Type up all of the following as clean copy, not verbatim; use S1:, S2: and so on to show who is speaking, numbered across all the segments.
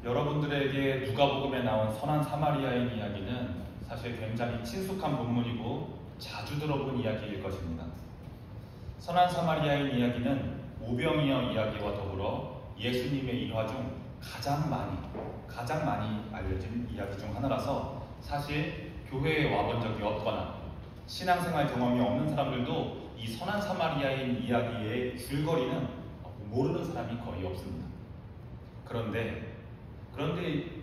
S1: 여러분들에게 누가복음에 나온 선한 사마리아인 이야기는 사실 굉장히 친숙한 본문이고 자주 들어본 이야기일 것입니다. 선한 사마리아인 이야기는 오병이어 이야기와 더불어 예수님의 일화 중 가장 많이 알려진 이야기 중 하나라서 사실 교회에 와본 적이 없거나 신앙생활 경험이 없는 사람들도 이 선한 사마리아인 이야기의 줄거리는 모르는 사람이 거의 없습니다. 그런데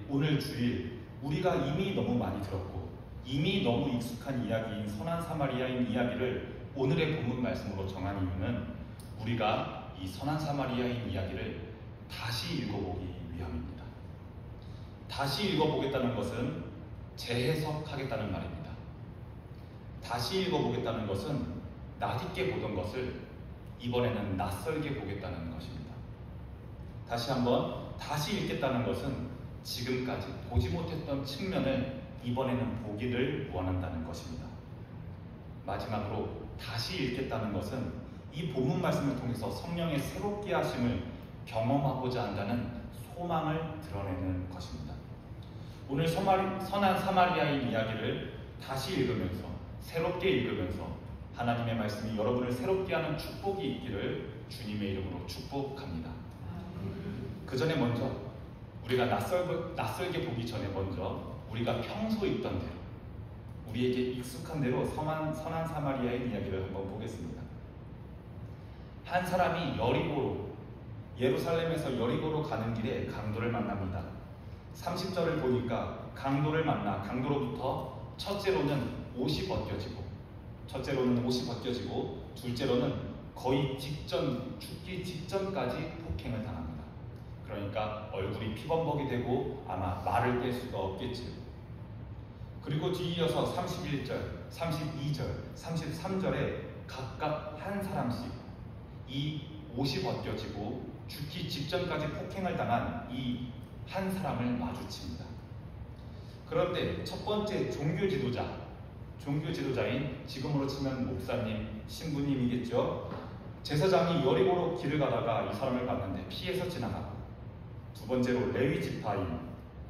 S1: 오늘 주일 우리가 이미 너무 많이 들었고 이미 너무 익숙한 이야기인 선한 사마리아인 이야기를 오늘의 본문 말씀으로 정한 이유는 우리가 이 선한 사마리아인 이야기를 다시 읽어보기 위함입니다. 다시 읽어보겠다는 것은 재해석하겠다는 말입니다. 다시 읽어보겠다는 것은 낯익게 보던 것을 이번에는 낯설게 보겠다는 것입니다. 다시 읽겠다는 것은 지금까지 보지 못했던 측면을 이번에는 보기를 원한다는 것입니다. 마지막으로 다시 읽겠다는 것은 이 본문 말씀을 통해서 성령의 새롭게 하심을 경험하고자 한다는 소망을 드러내는 것입니다. 오늘 선한 사마리아인 이야기를 다시 읽으면서 새롭게 읽으면서 하나님의 말씀이 여러분을 새롭게 하는 축복이 있기를 주님의 이름으로 축복합니다. 그 전에 먼저 우리가 낯설게 보기 전에 먼저 우리가 평소 있던 대로 우리에게 익숙한 대로 선한 사마리아인 이야기를 한번 보겠습니다. 한 사람이 예루살렘에서 여리고로 가는 길에 강도를 만납니다. 30절을 보니까 강도로부터 첫째로는 옷이 벗겨지고 둘째로는 거의 죽기 직전까지 폭행을 당합니다. 그러니까 얼굴이 피범벅이 되고 아마 말을 뗄 수가 없겠지요. 그리고 뒤이어서 31절, 32절, 33절에 각각 한 사람씩 이 옷이 벗겨지고 죽기 직전까지 폭행을 당한 이 한 사람을 마주칩니다. 그런데 첫 번째 종교 지도자인 지금으로 치면 목사님, 신부님이겠죠. 제사장이 여리고로 길을 가다가 이 사람을 봤는데 피해서 지나가고, 두 번째로 레위 지파인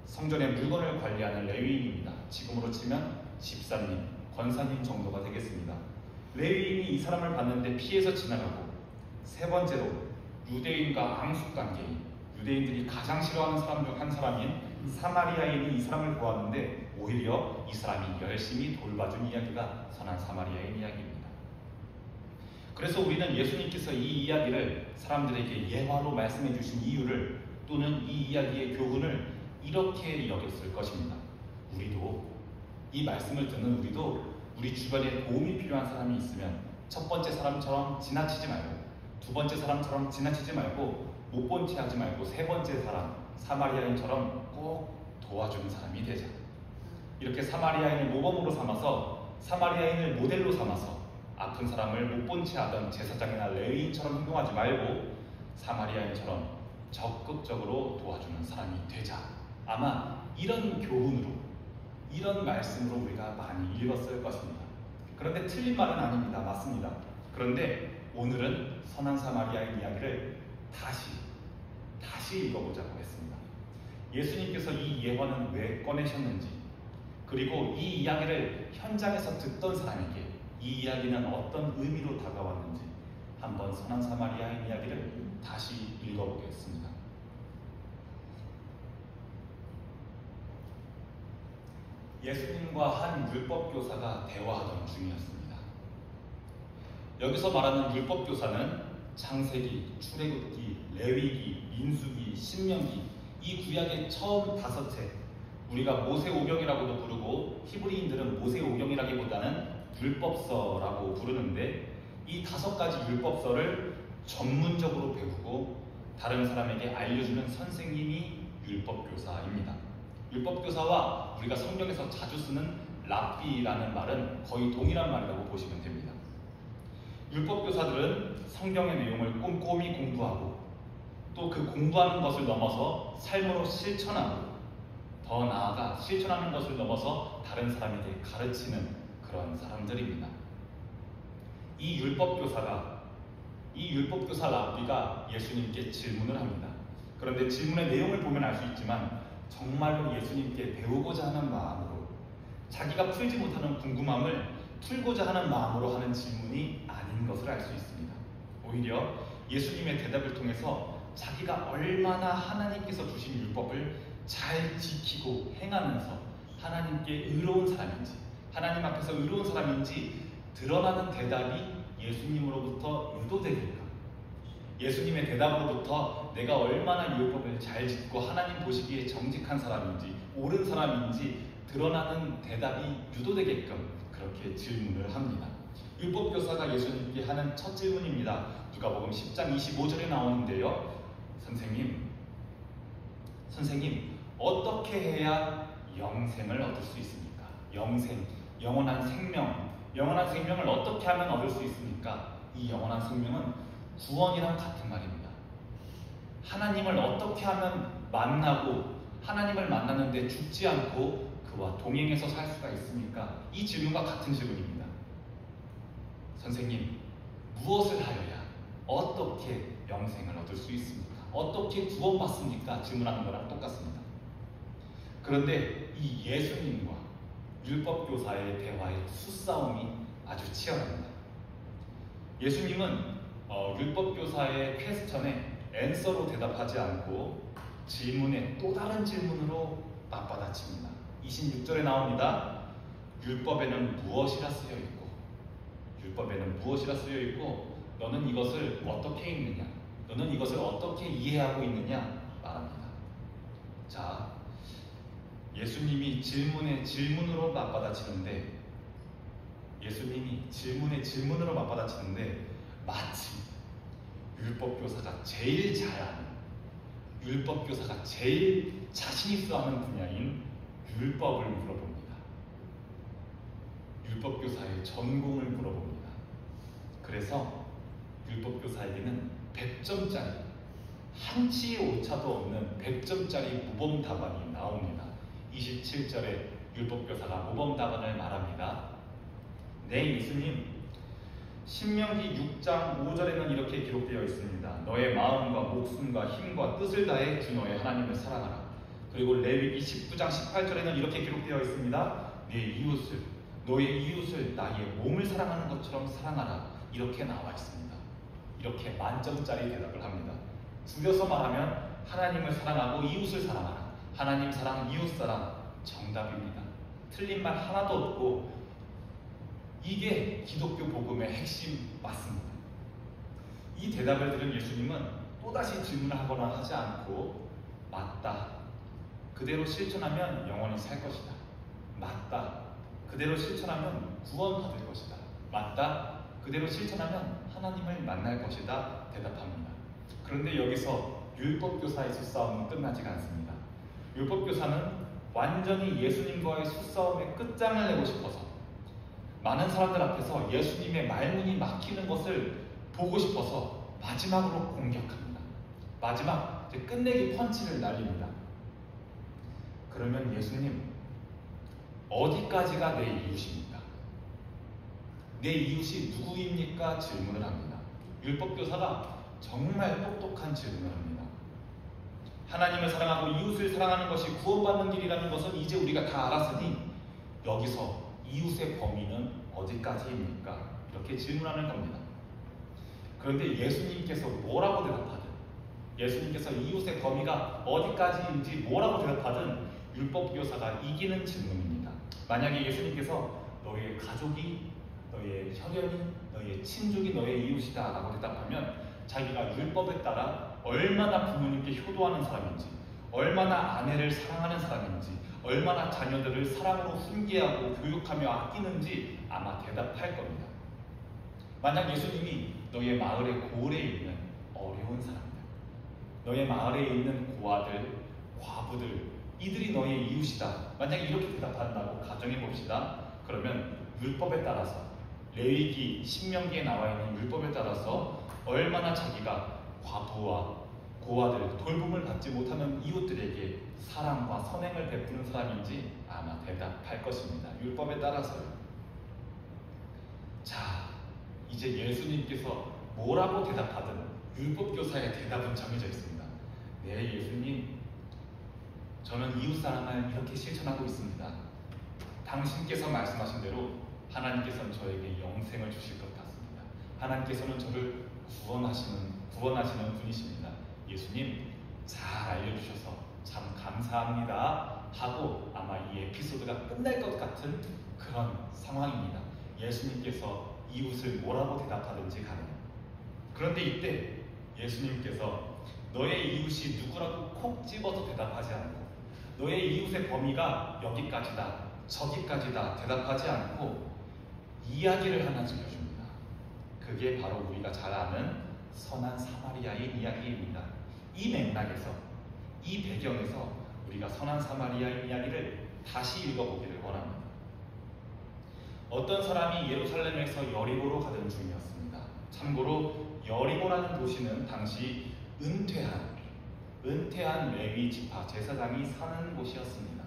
S1: 성전의 물건을 관리하는 레위인입니다. 지금으로 치면 집사님, 권사님 정도가 되겠습니다. 레위인이 이 사람을 봤는데 피해서 지나가고, 세 번째로 유대인과 앙숙관계인, 유대인들이 가장 싫어하는 사람 중 한 사람인 사마리아인이 이 사람을 보았는데 오히려 이 사람이 열심히 돌봐준 이야기가 선한 사마리아인 이야기입니다. 그래서 우리는 예수님께서 이 이야기를 사람들에게 예화로 말씀해 주신 이유를, 또는 이 이야기의 교훈을 이렇게 여겼을 것입니다. 우리도 이 말씀을 듣는 우리 주변에 도움이 필요한 사람이 있으면 첫 번째 사람처럼 지나치지 말고, 두 번째 사람처럼 지나치지 말고, 못 본 채 하지 말고, 세 번째 사람 사마리아인처럼 꼭 도와주는 사람이 되자. 이렇게 사마리아인을 모범으로 삼아서, 사마리아인을 모델로 삼아서 아픈 사람을 못 본 채 하던 제사장이나 레위인처럼 행동하지 말고 사마리아인처럼 적극적으로 도와주는 사람이 되자. 아마 이런 교훈으로, 이런 말씀으로 우리가 많이 읽었을 것입니다. 그런데 틀린 말은 아닙니다. 맞습니다. 그런데 오늘은 선한 사마리아인 이야기를 다시 읽어보자고 했습니다. 예수님께서 이 예화는 왜 꺼내셨는지, 그리고 이 이야기를 현장에서 듣던 사람에게 이 이야기는 어떤 의미로 다가왔는지 한번 선한 사마리아인 이야기를 다시 읽어보겠습니다. 예수님과 한 율법교사가 대화하던 중이었습니다. 여기서 말하는 율법교사는 창세기, 출애굽기, 레위기, 민수기, 신명기, 이 구약의 처음 5책, 우리가 모세오경이라고도 부르고 히브리인들은 모세오경이라기보다는 율법서라고 부르는데, 이 5가지 율법서를 전문적으로 배우고 다른 사람에게 알려주는 선생님이 율법교사입니다. 율법교사와 우리가 성경에서 자주 쓰는 랍비라는 말은 거의 동일한 말이라고 보시면 됩니다. 율법교사들은 성경의 내용을 꼼꼼히 공부하고, 또 그 공부하는 것을 넘어서 삶으로 실천하고, 더 나아가 실천하는 것을 넘어서 다른 사람에게 가르치는 그런 사람들입니다. 이 율법교사 랍비가 예수님께 질문을 합니다. 그런데 질문의 내용을 보면 알 수 있지만 정말로 예수님께 배우고자 하는 마음으로, 자기가 풀지 못하는 궁금함을 풀고자 하는 마음으로 하는 질문이 아닌 것을 알 수 있습니다. 오히려 예수님의 대답을 통해서 자기가 얼마나 하나님께서 주신 율법을 잘 지키고 행하면서 하나님께 의로운 사람인지, 하나님 앞에서 의로운 사람인지 드러나는 대답이 예수님으로부터 유도되니까, 예수님의 대답으로부터 내가 얼마나 율법을 잘 짓고 하나님 보시기에 정직한 사람인지, 옳은 사람인지 드러나는 대답이 유도되게끔 그렇게 질문을 합니다. 율법교사가 예수님께 하는 첫 질문입니다. 누가복음 10장 25절에 나오는데요. 선생님, 어떻게 해야 영생을 얻을 수 있습니까? 영생, 영원한 생명을 어떻게 하면 얻을 수 있습니까? 이 영원한 생명은 구원이랑 같은 말입니다. 하나님을 어떻게 하면 만나고 하나님을 만나는데 죽지 않고 그와 동행해서 살 수가 있습니까? 이 질문과 같은 질문입니다. 선생님, 무엇을 하여야 어떻게 영생을 얻을 수 있습니까? 어떻게 구원받습니까? 질문하는 거랑 똑같습니다. 그런데 이 예수님과 율법교사의 대화의 수싸움이 아주 치열합니다. 예수님은 율법교사의 퀘스천에 앤서로 대답하지 않고 질문에 또 다른 질문으로 맞받아칩니다. 26절에 나옵니다. 율법에는 무엇이라 쓰여 있고 너는 이것을 어떻게 읽느냐, 너는 이것을 어떻게 이해하고 있느냐 말합니다. 자, 예수님이 질문에 질문으로 맞받아치는데 마치 율법교사가 제일 잘 아는, 율법교사가 제일 자신 있어 하는 분야인 율법을 물어봅니다. 율법교사의 전공을 물어봅니다. 그래서 율법교사에게는 100점짜리, 한치의 오차도 없는 100점짜리 모범 답안이 나옵니다. 27절에 율법교사가 모범 답안을 말합니다. 네, 예수님, 신명기 6장 5절에는 이렇게 기록되어 있습니다. 너의 마음과 목숨과 힘과 뜻을 다해 주 너의 하나님을 사랑하라. 그리고 레위기 19장 18절에는 이렇게 기록되어 있습니다. 너의 이웃을 나의 몸을 사랑하는 것처럼 사랑하라. 이렇게 나와 있습니다. 이렇게 만점짜리 대답을 합니다. 줄여서 말하면 하나님을 사랑하고 이웃을 사랑하라. 하나님 사랑, 이웃 사랑, 정답입니다. 틀린 말 하나도 없고 이게 기독교 복음의 핵심 맞습니다. 이 대답을 들은 예수님은 또다시 질문을 하거나 하지 않고 맞다, 그대로 실천하면 영원히 살 것이다. 맞다, 그대로 실천하면 구원받을 것이다. 맞다, 그대로 실천하면 하나님을 만날 것이다 대답합니다. 그런데 여기서 율법교사의 수싸움은 끝나지가 않습니다. 율법교사는 완전히 예수님과의 수싸움의 끝장을 내고 싶어서, 많은 사람들 앞에서 예수님의 말문이 막히는 것을 보고 싶어서 마지막으로 공격합니다. 마지막 끝내기 펀치를 날립니다. 그러면 예수님, 어디까지가 내 이웃입니까? 내 이웃이 누구입니까? 질문을 합니다. 율법교사가 정말 똑똑한 질문을 합니다. 하나님을 사랑하고 이웃을 사랑하는 것이 구원받는 길이라는 것은 이제 우리가 다 알았으니 여기서 이웃의 범위는 어디까지입니까? 이렇게 질문하는 겁니다. 그런데 예수님께서 뭐라고 대답하든, 예수님께서 이웃의 범위가 어디까지인지 뭐라고 대답하든 율법교사가 이기는 질문입니다. 만약에 예수님께서 너의 가족이, 너의 혈연이, 너의 친족이 너의 이웃이다 라고 대답하면 자기가 율법에 따라 얼마나 부모님께 효도하는 사람인지, 얼마나 아내를 사랑하는 사람인지, 얼마나 자녀들을 사랑으로 훈계하고 교육하며 아끼는지 아마 대답할 겁니다. 만약 예수님이 너의 마을의 고을에 있는 어려운 사람들, 너의 마을에 있는 고아들, 과부들, 이들이 너의 이웃이다, 만약 이렇게 대답한다고 가정해 봅시다. 그러면 율법에 따라서, 레위기, 신명기에 나와 있는 율법에 따라서 얼마나 자기가 과부와 고아들, 돌봄을 받지 못하는 이웃들에게 사랑과 선행을 베푸는 사람인지 아마 대답할 것입니다. 율법에 따라서요. 자, 이제 예수님께서 뭐라고 대답하든 율법교사의 대답은 정해져 있습니다. 네, 예수님, 저는 이웃사랑을 이렇게 실천하고 있습니다. 당신께서 말씀하신 대로 하나님께서는 저에게 영생을 주실 것 같습니다. 하나님께서는 저를 구원하시는 분이십니다. 예수님, 잘 알려주셔서 참 감사합니다 하고 아마 이 에피소드가 끝날 것 같은 그런 상황입니다. 예수님께서 이웃을 뭐라고 대답하든지 가능해요. 그런데 이때 예수님께서 너의 이웃이 누구라고 콕 집어서 대답하지 않고, 너의 이웃의 범위가 여기까지다, 저기까지다 대답하지 않고 이야기를 하나 들려줍니다. 그게 바로 우리가 잘 아는 선한 사마리아인 이야기입니다. 이 맥락에서, 이 배경에서 우리가 선한 사마리아인 이야기를 다시 읽어보기를 원합니다. 어떤 사람이 예루살렘에서 여리고로 가던 중이었습니다. 참고로 여리고라는 도시는 당시 은퇴한 레위 지파 제사장이 사는 곳이었습니다.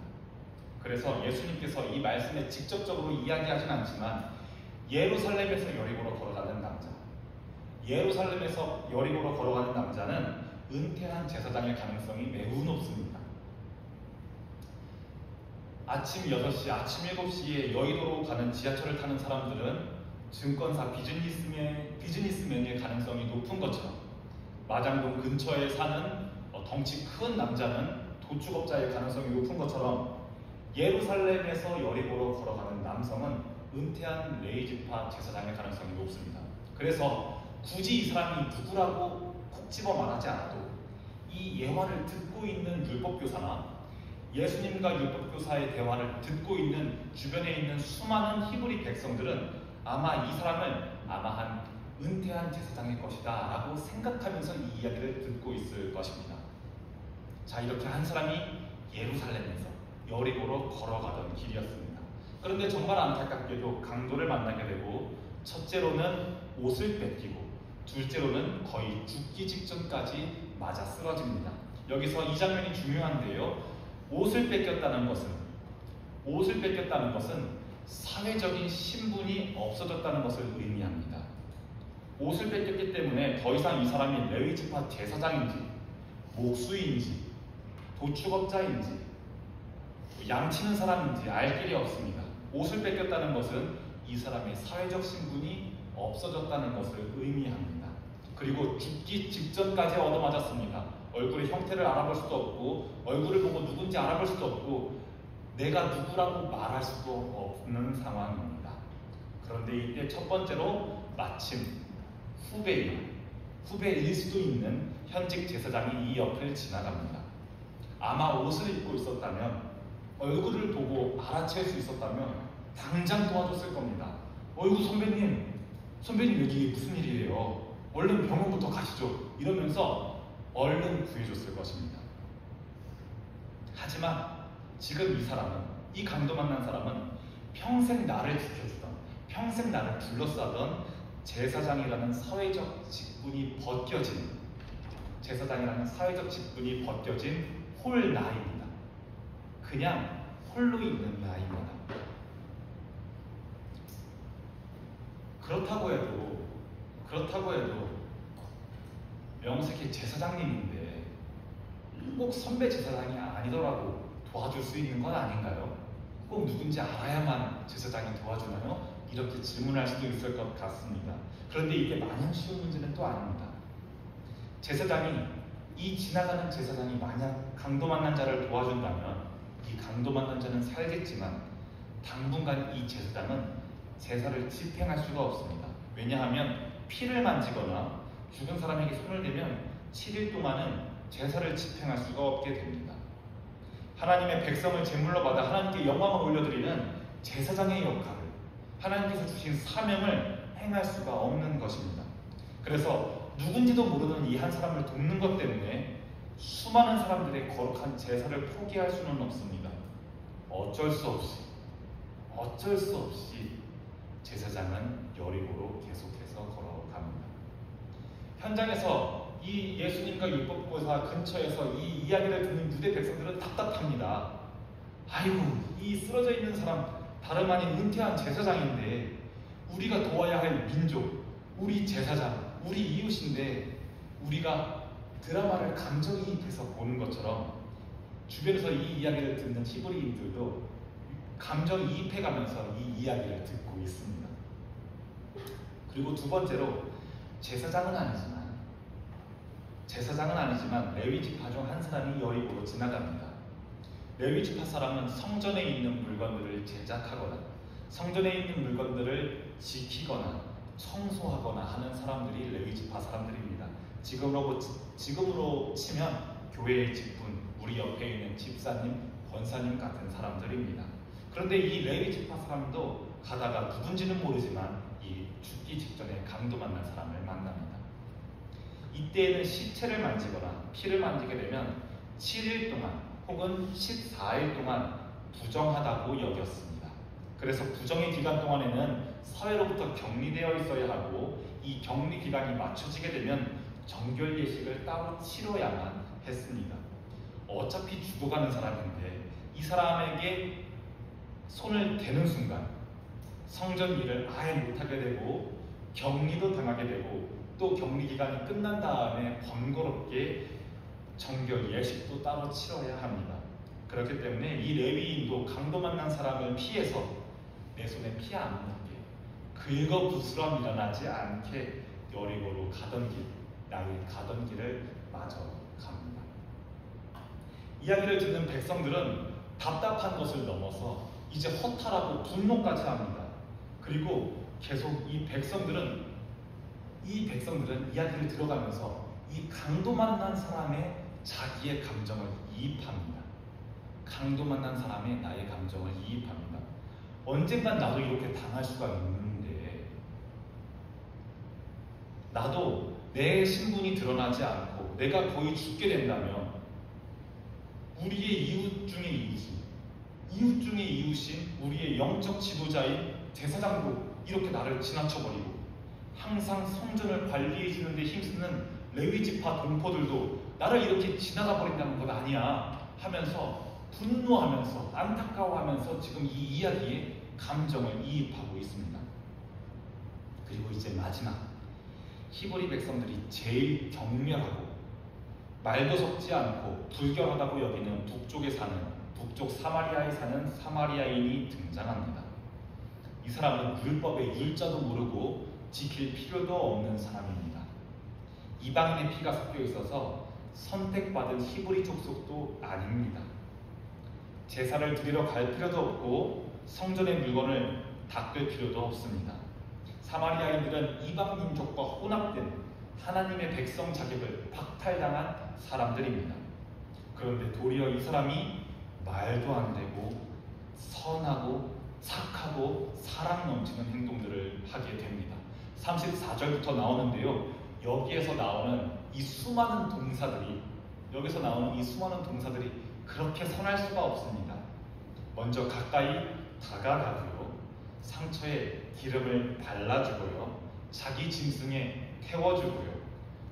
S1: 그래서 예수님께서 이 말씀에 직접적으로 이야기하진 않지만 예루살렘에서 여리고로 걸어가는 남자, 예루살렘에서 여리고로 걸어가는 남자는 은퇴한 제사장일 가능성이 매우 높습니다. 아침 6시, 아침 7시에 여의도로 가는 지하철을 타는 사람들은 증권사 비즈니스맨일 가능성이 높은 것처럼, 마장동 근처에 사는 덩치 큰 남자는 도축업자일 가능성이 높은 것처럼, 예루살렘에서 여리고로 걸어가는 남성은 은퇴한 레위지파 제사장일 가능성이 높습니다. 그래서 굳이 이 사람이 누구라고 콕 집어 말하지 않아도 이 예화를 듣고 있는 율법교사나 예수님과 율법교사의 대화를 듣고 있는 주변에 있는 수많은 히브리 백성들은 아마 이 사람을 한 은퇴한 제사장일 것이다 라고 생각하면서 이 이야기를 듣고 있을 것입니다. 자, 이렇게 한 사람이 예루살렘에서 여리고로 걸어가던 길이었습니다. 그런데 정말 안타깝게도 강도를 만나게 되고, 첫째로는 옷을 뺏기고 둘째로는 거의 죽기 직전까지 맞아 쓰러집니다. 여기서 이 장면이 중요한데요, 옷을 뺏겼다는 것은 사회적인 신분이 없어졌다는 것을 의미합니다. 옷을 뺏겼기 때문에 더 이상 이 사람이 레위지파 제사장인지, 목수인지, 도축업자인지, 양치는 사람인지 알 길이 없습니다. 옷을 뺏겼다는 것은 이 사람의 사회적 신분이 없어졌다는 것을 의미합니다. 그리고 죽기 직전까지 얻어맞았습니다. 얼굴의 형태를 알아볼 수도 없고, 얼굴을 보고 누군지 알아볼 수도 없고, 내가 누구라고 말할 수도 없는 상황입니다. 그런데 이때 첫 번째로 마침 후배일 수도 있는 현직 제사장이 이 옆을 지나갑니다. 아마 옷을 입고 있었다면, 얼굴을 보고 알아챌 수 있었다면 당장 도와줬을 겁니다. 어이구 선배님 여기 무슨 일이에요? 얼른 병원부터 가시죠. 이러면서 얼른 구해줬을 것입니다. 하지만 지금 이 강도 만난 사람은 평생 나를 지켜주던, 평생 나를 둘러싸던 제사장이라는 사회적 직분이 벗겨진 홀 나입니다. 그냥 홀로 있는 나입니다. 그렇다고 해도 명색이 제사장님인데 꼭 선배 제사장이 아니더라도 도와줄 수 있는 건 아닌가요? 꼭 누군지 알아야만 제사장이 도와주나요? 이렇게 질문할 수도 있을 것 같습니다. 그런데 이게 마냥 쉬운 문제는 또 아닙니다. 이 지나가는 제사장이 만약 강도 만난 자를 도와준다면 이 강도 만난 자는 살겠지만 당분간 이 제사장은 제사를 집행할 수가 없습니다. 왜냐하면 피를 만지거나 죽은 사람에게 손을 대면 7일 동안은 제사를 집행할 수가 없게 됩니다. 하나님의 백성을 제물로 받아 하나님께 영광을 올려드리는 제사장의 역할을, 하나님께서 주신 사명을 행할 수가 없는 것입니다. 그래서 누군지도 모르는 이 한 사람을 돕는 것 때문에 수많은 사람들의 거룩한 제사를 포기할 수는 없습니다. 어쩔 수 없이 제사장은 여리고로 계속해서 걸어갑니다. 현장에서 이 예수님과 율법교사 근처에서 이 이야기를 듣는 유대 백성들은 답답합니다. 아이고, 이 쓰러져 있는 사람 다름 아닌 은퇴한 제사장인데, 우리가 도와야 할 민족, 우리 제사장, 우리 이웃인데 우리가 드라마를 감정이입해서 보는 것처럼 주변에서 이 이야기를 듣는 히브리인들도 감정이입해가면서 이 이야기를 듣고 있습니다. 그리고 두 번째로 제사장은 아니지만 레위 지파 중 한 사람이 여리고로 지나갑니다. 레위 지파 사람은 성전에 있는 물건들을 제작하거나 성전에 있는 물건들을 지키거나 청소하거나 하는 사람들이 레위 지파 사람들입니다. 지금으로 치면 교회의 직분, 우리 옆에 있는 집사님, 권사님 같은 사람들입니다. 그런데 이 레위 지파 사람도 가다가 누군지는 모르지만 이 죽기 직전에 강도 만난 사람을 만납니다. 이때에는 시체를 만지거나 피를 만지게 되면 7일 동안 혹은 14일 동안 부정하다고 여겼습니다. 그래서 부정의 기간 동안에는 사회로부터 격리되어 있어야 하고 이 격리 기간이 맞춰지게 되면 정결 예식을 따로 치러야만 했습니다. 어차피 죽어가는 사람인데 이 사람에게 손을 대는 순간 성전 일을 아예 못하게 되고 격리도 당하게 되고 또 격리 기간이 끝난 다음에 번거롭게 정결 예식도 따로 치러야 합니다. 그렇기 때문에 이 레위인도 강도 만난 사람을 피해서 내 손에 피 안 묻게 긁어부스럼 일어나지 않게 여리고로 가던 길을 마저 갑니다. 이야기를 듣는 백성들은 답답한 것을 넘어서 이제 허탈하고 분노까지 합니다. 그리고 계속 이 백성들은 이야기를 들어가면서 이 강도 만난 사람의 자기의 감정을 이입합니다. 강도 만난 사람의 나의 감정을 이입합니다. 언젠간 나도 이렇게 당할 수가 있는데 나도 내 신분이 드러나지 않고 내가 거의 죽게 된다면 우리의 이웃 중에 이웃인 우리의 영적 지도자인 제사장도 이렇게 나를 지나쳐버리고 항상 성전을 관리해주는 데 힘쓰는 레위 지파 동포들도 나를 이렇게 지나가 버린다는 것 아니야 하면서 분노하면서 안타까워하면서 지금 이 이야기에 감정을 이입하고 있습니다. 그리고 이제 마지막 히브리 백성들이 제일 격렬하고 말도 섞지 않고 불결하다고 여기는 북쪽 사마리아에 사는 사마리아인이 등장합니다. 이 사람은 율법의 율자도 모르고 지킬 필요도 없는 사람입니다. 이방인의 피가 섞여 있어서 선택받은 히브리 족속도 아닙니다. 제사를 드리러 갈 필요도 없고 성전의 물건을 닦을 필요도 없습니다. 사마리아인들은 이방 민족과 혼합된 하나님의 백성 자격을 박탈당한 사람들입니다. 그런데 도리어 이 사람이 말도 안 되고 선하고 착하고 사랑 넘치는 행동들을 하게 됩니다. 34절부터 나오는데요. 여기에서 나오는 이 수많은 동사들이 그렇게 선할 수가 없습니다. 먼저 가까이 다가가고요. 상처에 기름을 발라주고요. 자기 짐승에 태워주고요.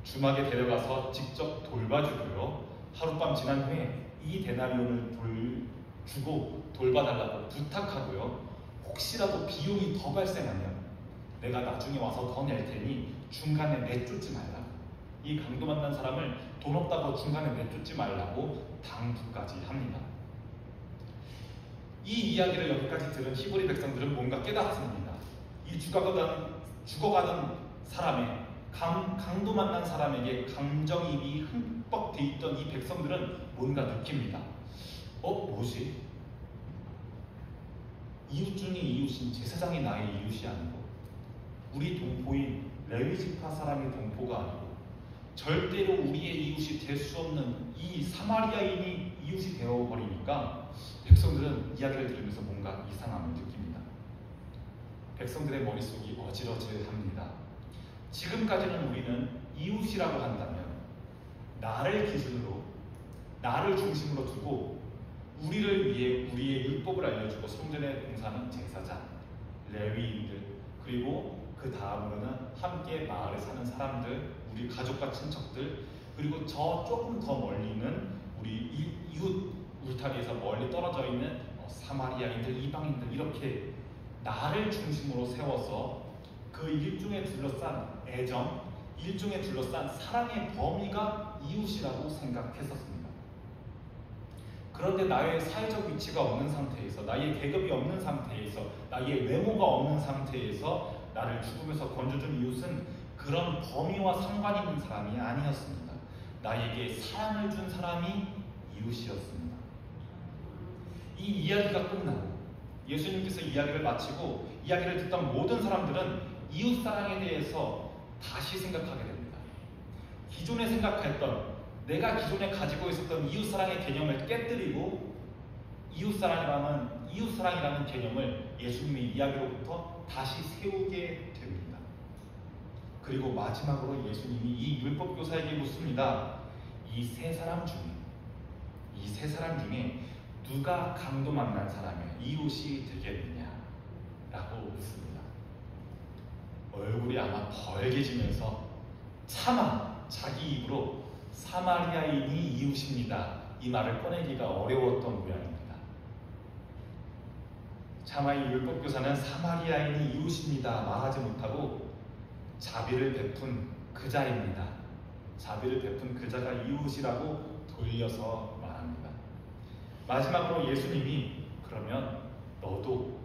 S1: 주막에 데려가서 직접 돌봐주고요. 하룻밤 지난 후에 이 데나리온을 주고 돌봐달라고 부탁하고요. 혹시라도 비용이 더 발생하면 내가 나중에 와서 더 낼 테니 중간에 내쫓지 말라고, 이 강도 만난 사람을 돈 없다고 중간에 내쫓지 말라고 당부까지 합니다. 이 이야기를 여기까지 들은 히브리 백성들은 뭔가 깨닫습니다. 이 죽어가는 사람의 강도 만난 사람에게 감정이입이 흠뻑 돼 있던 이 백성들은 뭔가 느낍니다. 뭐지? 이웃 중에 이웃인 제사장이 나의 이웃이 아니고 우리 동포인 레위 지파 사람의 동포가 아니고 절대로 우리의 이웃이 될 수 없는 이 사마리아인이 이웃이 되어버리니까 백성들은 이야기를 들으면서 뭔가 이상함을 느낍니다. 백성들의 머릿속이 어질어질합니다. 지금까지는 우리는 이웃이라고 한다면 나를 기준으로, 나를 중심으로 두고 우리를 위해 우리의 율법을 알려주고 성전에 봉사하는 제사장, 레위인들, 그리고 그 다음으로는 함께 마을에 사는 사람들, 우리 가족과 친척들, 그리고 저 조금 더 멀리 있는 우리 이웃 울타리에서 멀리 떨어져 있는 사마리아인들, 이방인들, 이렇게 나를 중심으로 세워서 그 일종에 둘러싼 애정, 일종에 둘러싼 사랑의 범위가 이웃이라고 생각했었습니다. 그런데 나의 사회적 위치가 없는 상태에서, 나의 계급이 없는 상태에서, 나의 외모가 없는 상태에서 나를 죽음에서 건져준 이웃은 그런 범위와 상관 있는 사람이 아니었습니다. 나에게 사랑을 준 사람이 이웃이었습니다. 이 이야기가 끝나고 예수님께서 이야기를 마치고 이야기를 듣던 모든 사람들은 이웃사랑에 대해서 다시 생각하게 됩니다. 기존에 생각했던, 내가 기존에 가지고 있었던 이웃사랑의 개념을 깨뜨리고 이웃사랑이라는 개념을 예수님의 이야기로부터 다시 세우게 됩니다. 그리고 마지막으로 예수님이 이 율법교사에게 묻습니다. 이 세 사람 중에 누가 강도 만난 사람의 이웃이 되겠느냐? 라고 묻습니다. 얼굴이 아마 벌개지면서 차마 자기 입으로 사마리아인이 이웃입니다, 이 말을 꺼내기가 어려웠던 모양입니다. 차마 이 율법교사는 사마리아인이 이웃입니다 말하지 못하고 자비를 베푼 그자입니다, 자비를 베푼 그자가 이웃이라고 돌려서 말합니다. 마지막으로 예수님이 그러면 너도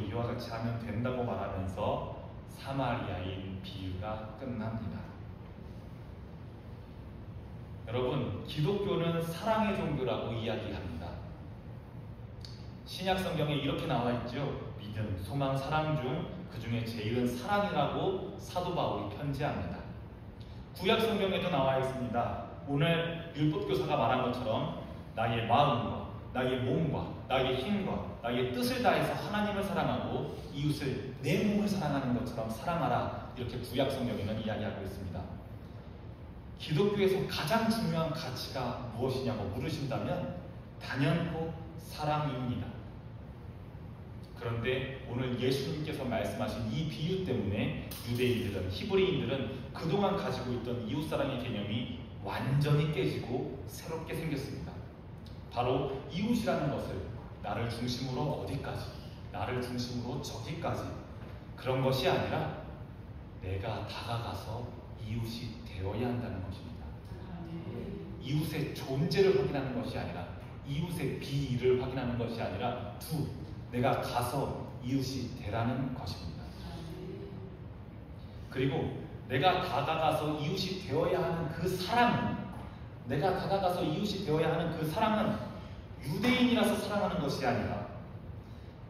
S1: 이와 같이 하면 된다고 말하면서 사마리아인 비유가 끝납니다. 여러분, 기독교는 사랑의 종교라고 이야기합니다. 신약 성경에 이렇게 나와 있죠. 믿음, 소망, 사랑 중 그 중에 제일은 사랑이라고 사도 바울이 편지합니다. 구약 성경에도 나와 있습니다. 오늘 율법교사가 말한 것처럼 나의 마음과 나의 몸과 나의 힘과 나의 뜻을 다해서 하나님을 사랑하고 이웃을 내 몸을 사랑하는 것처럼 사랑하라, 이렇게 구약 성경에는 이야기하고 있습니다. 기독교에서 가장 중요한 가치가 무엇이냐고 물으신다면 단연코 사랑입니다. 그런데 오늘 예수님께서 말씀하신 이 비유 때문에 유대인들은, 히브리인들은 그동안 가지고 있던 이웃사랑의 개념이 완전히 깨지고 새롭게 생겼습니다. 바로 이웃이라는 것을 나를 중심으로 어디까지, 나를 중심으로 저기까지, 그런 것이 아니라 내가 다가가서 이웃이 되어야 한다는 것입니다. 이웃의 존재를 확인하는 것이 아니라, 이웃의 비를 확인하는 것이 아니라 내가 가서 이웃이 되라는 것입니다. 그리고 내가 다가가서 이웃이 되어야 하는 그 사랑은, 내가 다가가서 이웃이 되어야 하는 그 사랑은 유대인이라서 사랑하는 것이 아니라,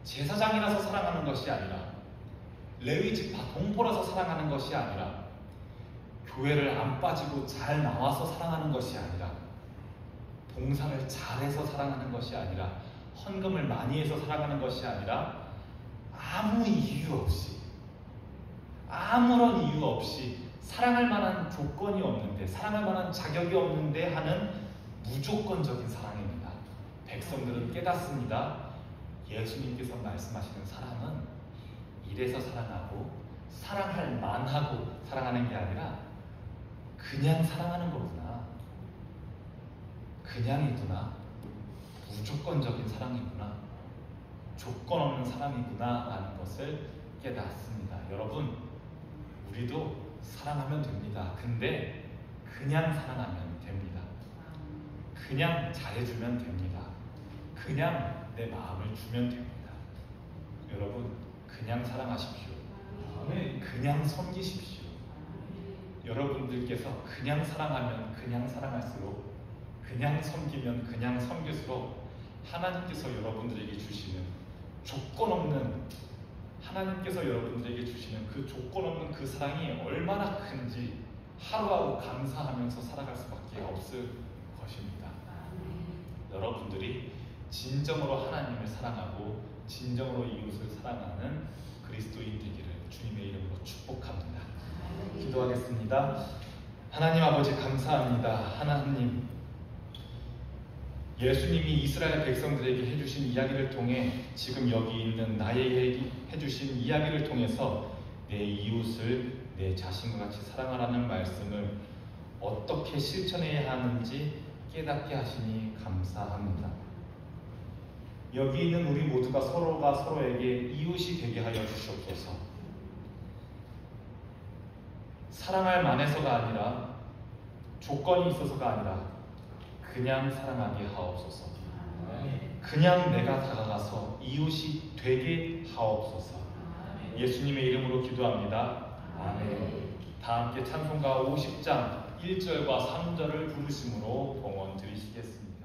S1: 제사장이라서 사랑하는 것이 아니라, 레위 지파 동포라서 사랑하는 것이 아니라, 교회를 안 빠지고 잘 나와서 사랑하는 것이 아니라, 봉사를 잘해서 사랑하는 것이 아니라, 헌금을 많이 해서 사랑하는 것이 아니라, 아무 이유 없이, 아무런 이유 없이 사랑할 만한 조건이 없는데, 사랑할 만한 자격이 없는데 하는 무조건적인 사랑입니다. 백성들은 깨닫습니다. 예수님께서 말씀하시는 사랑은 이래서 사랑하고 사랑할 만하고 사랑하는 게 아니라 그냥 사랑하는 거구나, 그냥이구나, 무조건적인 사랑이구나, 조건 없는 사랑이구나 라는 것을 깨닫습니다. 여러분, 우리도 사랑하면 됩니다. 근데 그냥 사랑하면 됩니다. 그냥 잘해주면 됩니다. 그냥 내 마음을 주면 됩니다. 여러분, 그냥 사랑하십시오. 그냥 섬기십시오. 여러분들께서 그냥 사랑하면 그냥 사랑할수록, 그냥 섬기면 그냥 섬길수록 하나님께서 여러분들에게 주시는 조건 없는, 하나님께서 여러분들에게 주시는 그 조건 없는 그 사랑이 얼마나 큰지 하루하루 감사하면서 살아갈 수밖에 없을 것입니다. 여러분들이 진정으로 하나님을 사랑하고 진정으로 이웃을 사랑하는 그리스도인 되기를 주님의 이름으로 축복합니다. 기도하겠습니다. 하나님 아버지, 감사합니다. 하나님, 예수님이 이스라엘 백성들에게 해주신 이야기를 통해 지금 여기 있는 나에게 해주신 이야기를 통해서 내 이웃을 내 자신과 같이 사랑하라는 말씀을 어떻게 실천해야 하는지 깨닫게 하시니 감사합니다. 여기 있는 우리 모두가 서로가 서로에게 이웃이 되게 하여 주시옵소서. 사랑할 만해서가 아니라 조건이 있어서가 아니라 그냥 사랑하게 하옵소서. 그냥 내가 다가가서 이웃이 되게 하옵소서. 예수님의 이름으로 기도합니다. 아멘. 다 함께 찬송가 50장 1절과 3절을 부르심으로 봉헌 드리시겠습니다.